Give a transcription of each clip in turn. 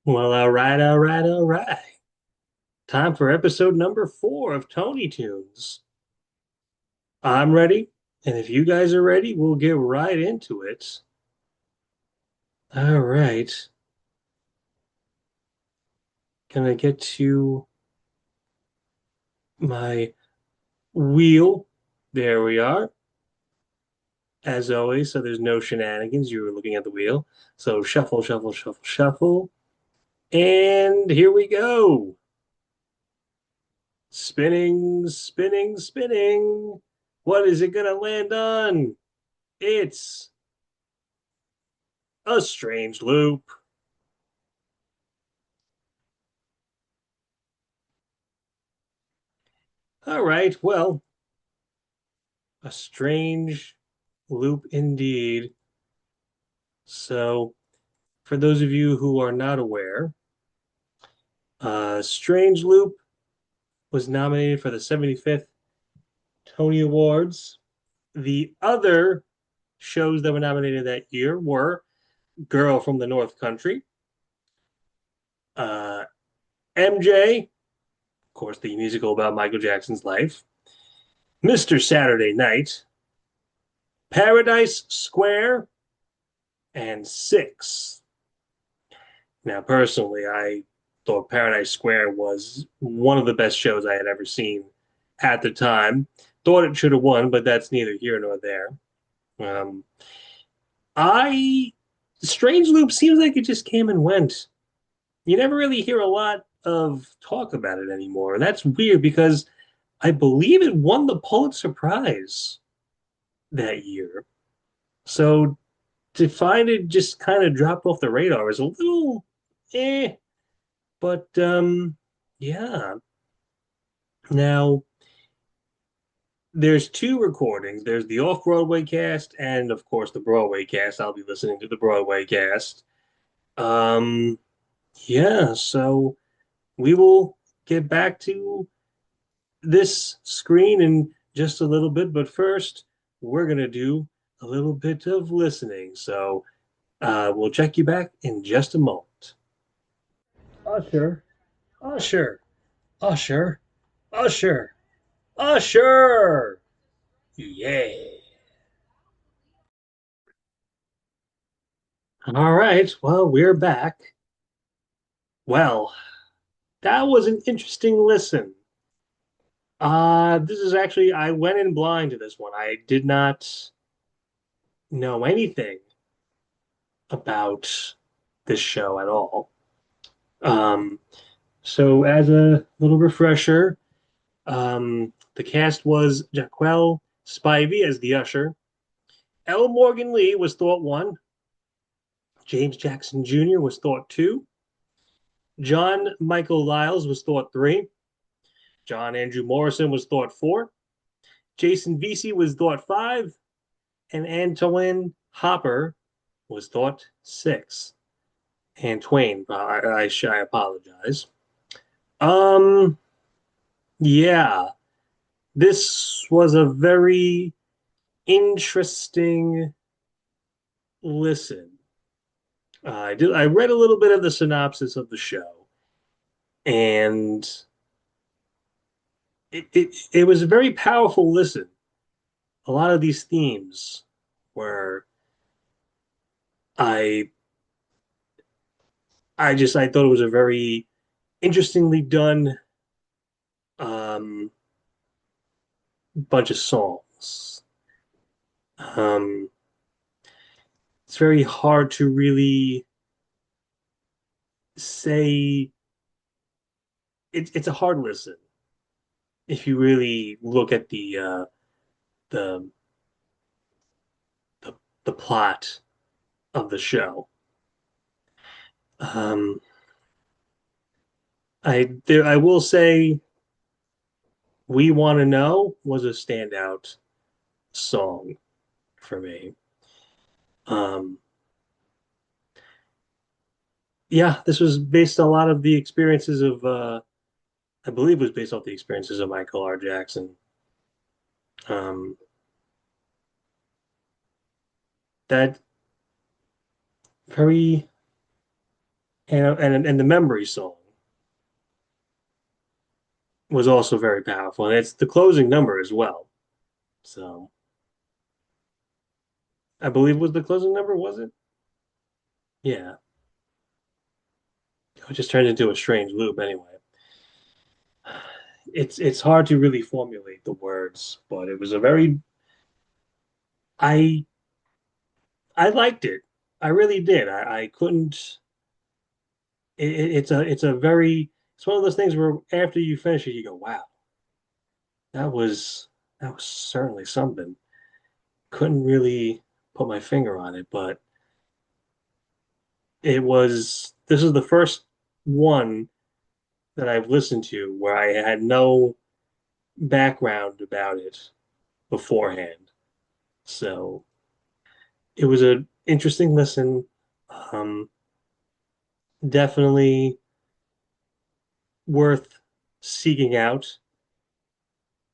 Well, all right, all right, all right. Time for episode number 4 of Tony Tunes. I'm ready, and if you guys are ready, we'll get right into it. All right. Can I get to my wheel? There we are. As always, so there's no shenanigans. You were looking at the wheel. So shuffle, shuffle, shuffle, shuffle. And here we go. Spinning, spinning, spinning. What is it going to land on? It's a strange loop. All right, well, a strange loop indeed. So, for those of you who are not aware, Strange Loop was nominated for the 75th Tony Awards. The other shows that were nominated that year were Girl from the North Country, uh, MJ, of course, the musical about Michael Jackson's life, Mr. Saturday Night, Paradise Square, and Six. Now, personally, I thought Paradise Square was one of the best shows I had ever seen at the time. Thought it should have won, but that's neither here nor there. Um, I Strange Loop seems like it just came and went. You never really hear a lot of talk about it anymore. And that's weird because I believe it won the Pulitzer Prize that year. So to find it just kind of dropped off the radar is a little eh. But yeah. Now there's two recordings. There's the off-Broadway cast and of course the Broadway cast. I'll be listening to the Broadway cast. Um yeah, so we will get back to this screen in just a little bit, but first we're gonna do a little bit of listening. So we'll check you back in just a moment. Usher, Usher, Usher, Usher, Usher. Yeah. All right. Well, we're back. Well, that was an interesting listen. This is actually, I went in blind to this one. I did not know anything about this show at all. Um, so as a little refresher, the cast was Jaquel Spivey as the usher. L. Morgan Lee was thought one. James Jackson Jr. was thought two. John Michael Lyles was thought three. John Andrew Morrison was thought four. Jason Vesey was thought five. And Antoine Hopper was thought six. And Twain, I apologize. Um, yeah, this was a very interesting listen. I read a little bit of the synopsis of the show, and it was a very powerful listen. A lot of these themes were I I thought it was a very interestingly done um, bunch of songs. Um, it's very hard to really say. It's a hard listen if you really look at the the the plot of the show. Um, I will say, "We Want to Know" was a standout song for me. Um, yeah, this was based on a lot of the experiences of I believe it was based off the experiences of Michael R. Jackson. Um, that very and the memory song was also very powerful, and it's the closing number as well. So I believe was the closing number, was it? Yeah, it just turned into a strange loop anyway. It's hard to really formulate the words, but it was a very I I liked it. I really did. I couldn't. It's a very it's one of those things where after you finish it, you go, wow, that was that was certainly something. Couldn't really put my finger on it, but it was this is the first one that I've listened to where I had no background about it beforehand. So it was an interesting listen. Um, Definitely worth seeking out.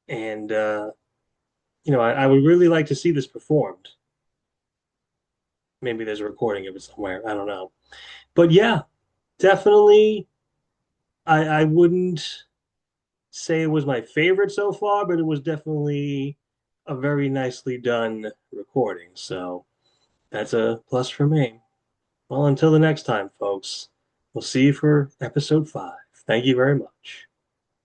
And I would really like to see this performed. Maybe there's a recording of it somewhere. I don't know. But yeah, definitely I wouldn't say it was my favorite so far, but it was definitely a very nicely done recording. So that's a plus for me. Well, until the next time, folks, we'll see you for episode 5. Thank you very much.